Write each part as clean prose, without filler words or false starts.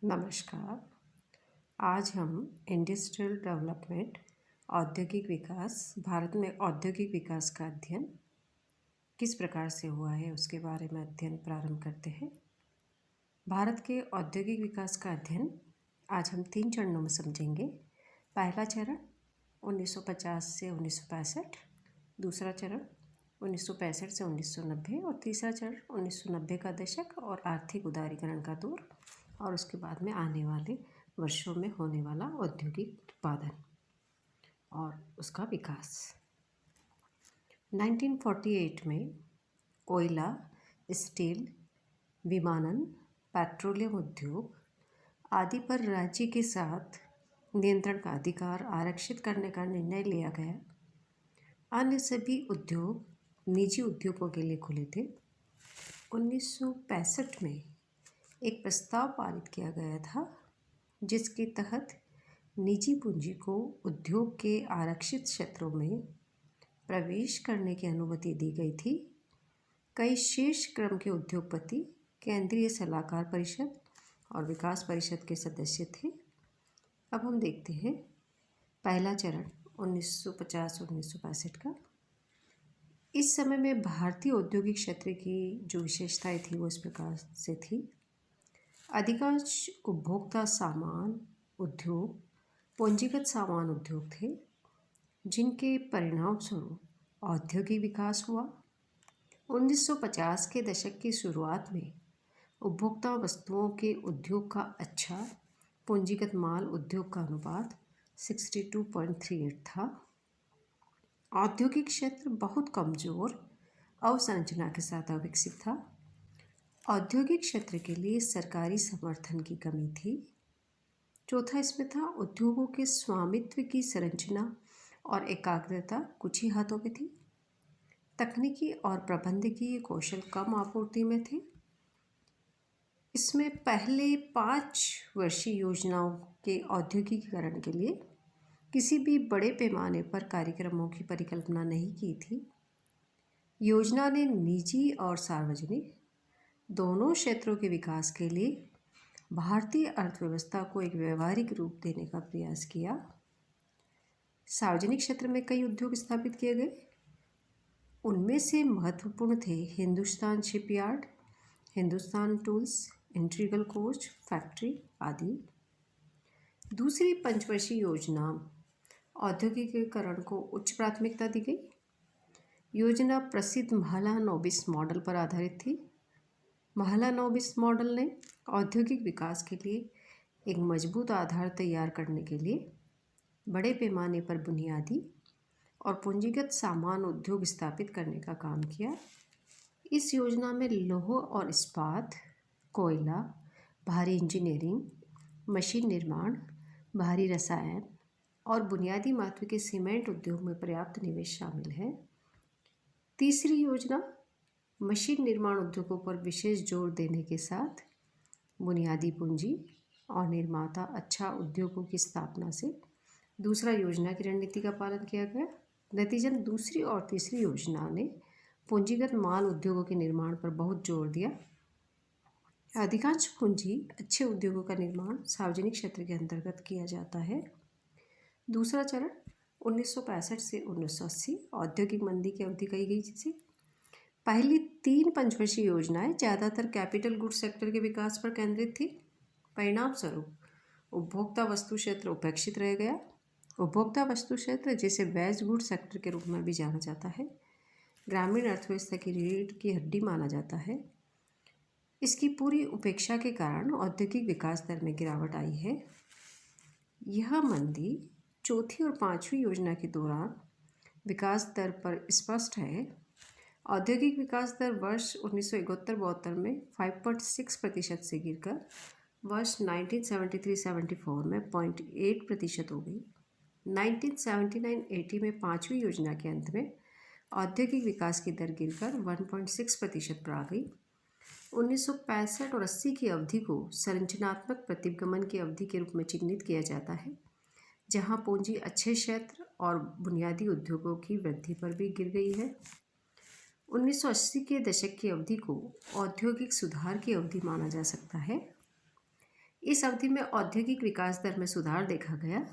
नमस्कार। आज हम इंडस्ट्रियल डेवलपमेंट औद्योगिक विकास भारत में औद्योगिक विकास का अध्ययन किस प्रकार से हुआ है उसके बारे में अध्ययन प्रारंभ करते हैं। भारत के औद्योगिक विकास का अध्ययन आज हम 3 चरणों में समझेंगे। पहला चरण 1950 से 1965, दूसरा चरण 1965 से 1990 और तीसरा चरण 1990 का दशक और आर्थिक उदारीकरण का दौर और उसके बाद में आने वाले वर्षों में होने वाला औद्योगिक उत्पादन और उसका विकास। 1948 में कोयला, स्टील, विमानन, पेट्रोलियम उद्योग आदि पर राज्य के साथ नियंत्रण का अधिकार आरक्षित करने का निर्णय लिया गया। अन्य सभी उद्योग निजी उद्योगों के लिए खुले थे। 1965 में एक प्रस्ताव पारित किया गया था जिसके तहत निजी पूंजी को उद्योग के आरक्षित क्षेत्रों में प्रवेश करने की अनुमति दी गई थी। कई शीर्ष क्रम के उद्योगपति केंद्रीय सलाहकार परिषद और विकास परिषद के सदस्य थे। अब हम देखते हैं पहला चरण 1950-1965 का। इस समय में भारतीय औद्योगिक क्षेत्र की जो विशेषताएं थी वो इस प्रकार से थी। अधिकांश उपभोक्ता सामान उद्योग पूंजीगत सामान उद्योग थे जिनके परिणाम स्वरूप औद्योगिक विकास हुआ। 1950 के दशक की शुरुआत में उपभोक्ता वस्तुओं के उद्योग का अच्छा पूंजीगत माल उद्योग का अनुपात 62.38 था। औद्योगिक क्षेत्र बहुत कमज़ोर अवसंरचना के साथ अविकसित था। औद्योगिक क्षेत्र के लिए सरकारी समर्थन की कमी थी। चौथा इसमें था उद्योगों के स्वामित्व की संरचना और एकाग्रता कुछ ही हाथों में थी। तकनीकी और प्रबंधकीय कौशल कम आपूर्ति में थे। इसमें पहले 5 वर्षीय योजनाओं के औद्योगिकीकरण के लिए किसी भी बड़े पैमाने पर कार्यक्रमों की परिकल्पना नहीं की थी। योजना ने निजी और सार्वजनिक दोनों क्षेत्रों के विकास के लिए भारतीय अर्थव्यवस्था को एक व्यवहारिक रूप देने का प्रयास किया। सार्वजनिक क्षेत्र में कई उद्योग स्थापित किए गए। उनमें से महत्वपूर्ण थे Hindustan shipyard, Hindustan tools, integral coach factory आदि। दूसरी पंचवर्षीय योजना औद्योगिकीकरण को उच्च प्राथमिकता दी गई। योजना प्रसिद्ध महलानोबिस मॉडल पर आधारित थी। महलानोबिस मॉडल ने औद्योगिक विकास के लिए एक मजबूत आधार तैयार करने के लिए बड़े पैमाने पर बुनियादी और पूंजीगत सामान उद्योग स्थापित करने का काम किया। इस योजना में लौह और इस्पात, कोयला, भारी इंजीनियरिंग, मशीन निर्माण, भारी रसायन और बुनियादी मात्रा के सीमेंट उद्योग में पर्याप्त निवेश शामिल है। तीसरी योजना मशीन निर्माण उद्योगों पर विशेष जोर देने के साथ बुनियादी पूंजी और निर्माता अच्छा उद्योगों की स्थापना से दूसरा योजना की रणनीति का पालन किया गया। नतीजतन दूसरी और तीसरी योजना ने पूंजीगत माल उद्योगों के निर्माण पर बहुत जोर दिया। अधिकांश पूंजी अच्छे उद्योगों का निर्माण सार्वजनिक क्षेत्र के अंतर्गत किया जाता है। दूसरा चरण 1965 से 1980 औद्योगिक मंदी की अवधि कही गई, जिसे पहली 3 पंचवर्षीय योजनाएं ज़्यादातर कैपिटल गुड्स सेक्टर के विकास पर केंद्रित थी। परिणाम स्वरूप उपभोक्ता वस्तु क्षेत्र उपेक्षित रह गया। उपभोक्ता वस्तु क्षेत्र, जिसे वेज गुड सेक्टर के रूप में भी जाना जाता है, ग्रामीण अर्थव्यवस्था की रीढ़ की हड्डी माना जाता है। इसकी पूरी उपेक्षा के कारण औद्योगिक विकास दर में गिरावट आई है। यह मंदी चौथी और 5वीं योजना के दौरान विकास दर पर स्पष्ट है। औद्योगिक विकास दर वर्ष 1971-72 में 5.6% से गिरकर वर्ष 1973-74 में 0.8% हो गई। 1979-80 में 5वीं योजना के अंत में औद्योगिक विकास की दर गिरकर 1.6% पर आ गई। 1965 और 80 की अवधि को संरचनात्मक प्रतिगमन की अवधि के रूप में चिह्नित किया जाता है, जहां पूंजी अच्छे क्षेत्र और बुनियादी उद्योगों की वृद्धि पर भी गिर गई है। 1980 के दशक की अवधि को औद्योगिक सुधार की अवधि माना जा सकता है। इस अवधि में औद्योगिक विकास दर में सुधार देखा गया।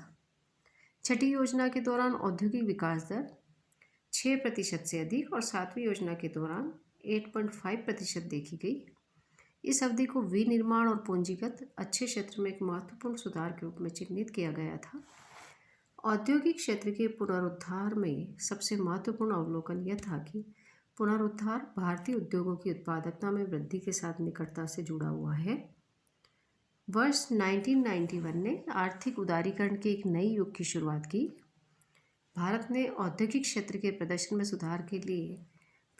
छठी योजना के दौरान औद्योगिक विकास दर 6% से अधिक और सातवीं योजना के दौरान 8.5% देखी गई। इस अवधि को विनिर्माण और पूंजीगत अच्छे क्षेत्र में एक महत्वपूर्ण सुधार के रूप में चिन्हित किया गया था। औद्योगिक क्षेत्र के पुनरुद्धार में सबसे महत्वपूर्ण अवलोकन यह था कि पुनरुद्धार भारतीय उद्योगों की उत्पादकता में वृद्धि के साथ निकटता से जुड़ा हुआ है। वर्ष 1991 ने आर्थिक उदारीकरण के एक नए युग की शुरुआत की। भारत ने औद्योगिक क्षेत्र के प्रदर्शन में सुधार के लिए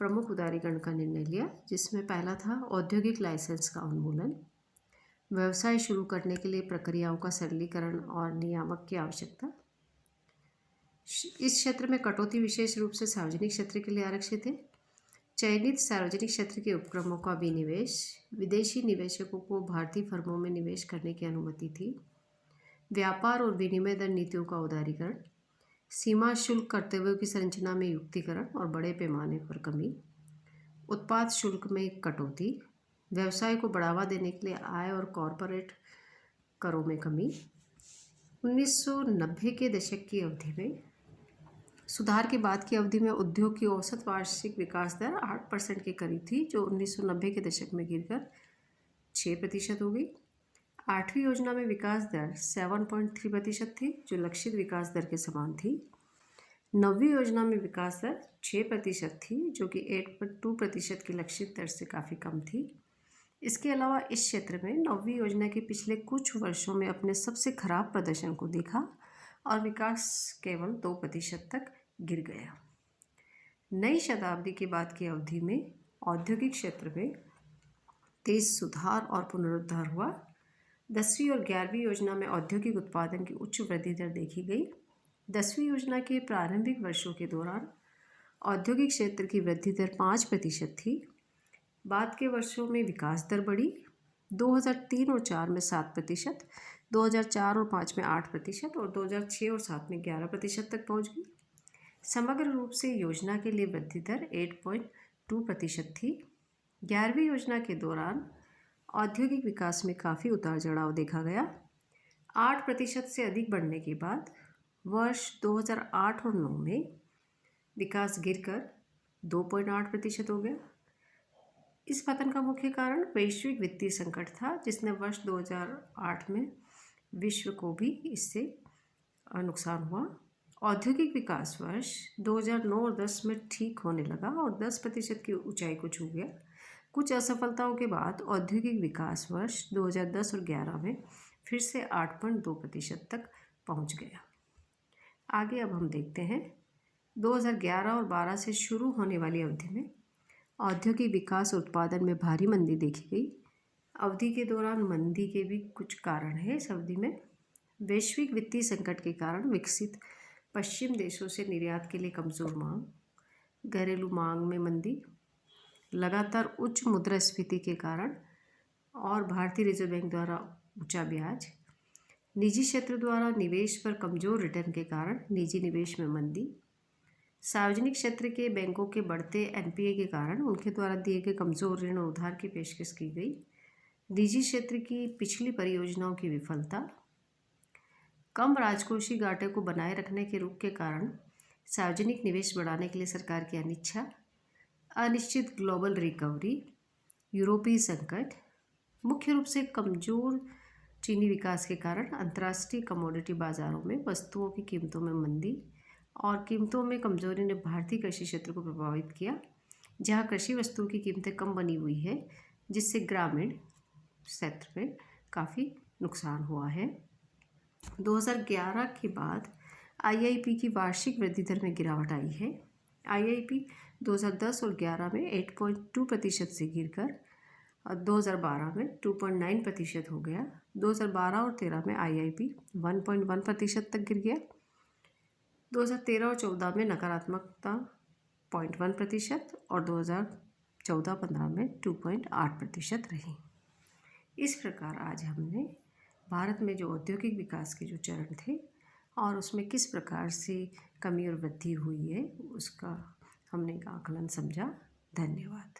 प्रमुख उदारीकरण का निर्णय लिया, जिसमें पहला था औद्योगिक लाइसेंस का उन्मूलन, व्यवसाय शुरू करने के लिए प्रक्रियाओं का सरलीकरण और नियामक की आवश्यकता। इस क्षेत्र में कटौती विशेष रूप से सार्वजनिक क्षेत्र के लिए आरक्षित है। चयनित सार्वजनिक क्षेत्र के उपक्रमों का विनिवेश, विदेशी निवेशकों को भारतीय फर्मों में निवेश करने की अनुमति थी। व्यापार और विनिमय दर नीतियों का उदारीकरण, सीमा शुल्क कर्तव्यों की संरचना में युक्तिकरण और बड़े पैमाने पर कमी, उत्पाद शुल्क में कटौती, व्यवसाय को बढ़ावा देने के लिए आय और कॉरपोरेट करों में कमी। 1990 के दशक की अवधि में सुधार के बाद की अवधि में उद्योग की औसत वार्षिक विकास दर 8% के करीब थी, जो 1990 के दशक में गिरकर 6% हो गई। आठवीं योजना में विकास दर 7.3% थी, जो लक्षित विकास दर के समान थी। नवीं योजना में विकास दर 6% थी, जो कि 8.2% की लक्षित दर से काफ़ी कम थी। इसके अलावा इस क्षेत्र में नवीं योजना के पिछले कुछ वर्षों में अपने सबसे खराब प्रदर्शन को देखा और विकास केवल 2% तक गिर गया। नई शताब्दी के बाद की अवधि में औद्योगिक क्षेत्र में तेज सुधार और पुनरुद्धार हुआ। 10वीं और 11वीं योजना में औद्योगिक उत्पादन की उच्च वृद्धि दर देखी गई। 10वीं योजना के प्रारंभिक वर्षों के दौरान औद्योगिक क्षेत्र की वृद्धि दर 5% थी। बाद के वर्षों में विकास दर बढ़ी। 2003 और 4 में 7%, 2004 और 5 में 8% और 2006 और 7 में 11% तक पहुंच गई। समग्र रूप से योजना के लिए वृद्धि दर 8.2% थी। 11वीं योजना के दौरान औद्योगिक विकास में काफ़ी उतार चढ़ाव देखा गया। 8% से अधिक बढ़ने के बाद वर्ष 2008 और 9 में विकास गिरकर 2.8% हो गया। इस पतन का मुख्य कारण वैश्विक वित्तीय संकट था, जिसने वर्ष 2008 में विश्व को भी इससे नुकसान हुआ। औद्योगिक विकास वर्ष 2009 और 10 में ठीक होने लगा और 10% की ऊंचाई को छू गया। कुछ असफलताओं के बाद औद्योगिक विकास वर्ष 2010 और 11 में फिर से 8.2% तक पहुंच गया। आगे अब हम देखते हैं 2011 और 12 से शुरू होने वाली अवधि में औद्योगिक विकास और उत्पादन में भारी मंदी देखी गई। अवधि के दौरान मंदी के भी कुछ कारण हैं। इस अवधि में वैश्विक वित्तीय संकट के कारण विकसित पश्चिम देशों से निर्यात के लिए कमज़ोर मांग, घरेलू मांग में मंदी, लगातार उच्च मुद्रास्फीति के कारण और भारतीय रिजर्व बैंक द्वारा ऊंचा ब्याज, निजी क्षेत्र द्वारा निवेश पर कमज़ोर रिटर्न के कारण निजी निवेश में मंदी, सार्वजनिक क्षेत्र के बैंकों के बढ़ते एनपीए के कारण उनके द्वारा दिए गए कमज़ोर ऋण और उधार की पेशकश की गई, निजी क्षेत्र की पिछली परियोजनाओं की विफलता, कम राजकोषीय घाटे को बनाए रखने के रुख के कारण सार्वजनिक निवेश बढ़ाने के लिए सरकार की अनिच्छा, अनिश्चित ग्लोबल रिकवरी, यूरोपीय संकट, मुख्य रूप से कमज़ोर चीनी विकास के कारण अंतर्राष्ट्रीय कमोडिटी बाज़ारों में वस्तुओं की कीमतों में मंदी और कीमतों में कमजोरी ने भारतीय कृषि क्षेत्र को प्रभावित किया, जहां कृषि वस्तुओं की कीमतें कम बनी हुई है, जिससे ग्रामीण क्षेत्र में काफ़ी नुकसान हुआ है। 2011 के बाद आईआईपी की वार्षिक वृद्धि दर में गिरावट आई है। आईआईपी 2010 और 11 में 8.2% से गिरकर 2012 में 2.9% हो गया। 2012 और 13 में आईआईपी 1.1% तक गिर गया। 2013 और 14 में नकारात्मकता 0.1% और 2014-15 में 2.8% रही। इस प्रकार आज हमने भारत में जो औद्योगिक विकास के जो चरण थे और उसमें किस प्रकार से कमी और वृद्धि हुई है, उसका हमने एक आकलन समझा। धन्यवाद।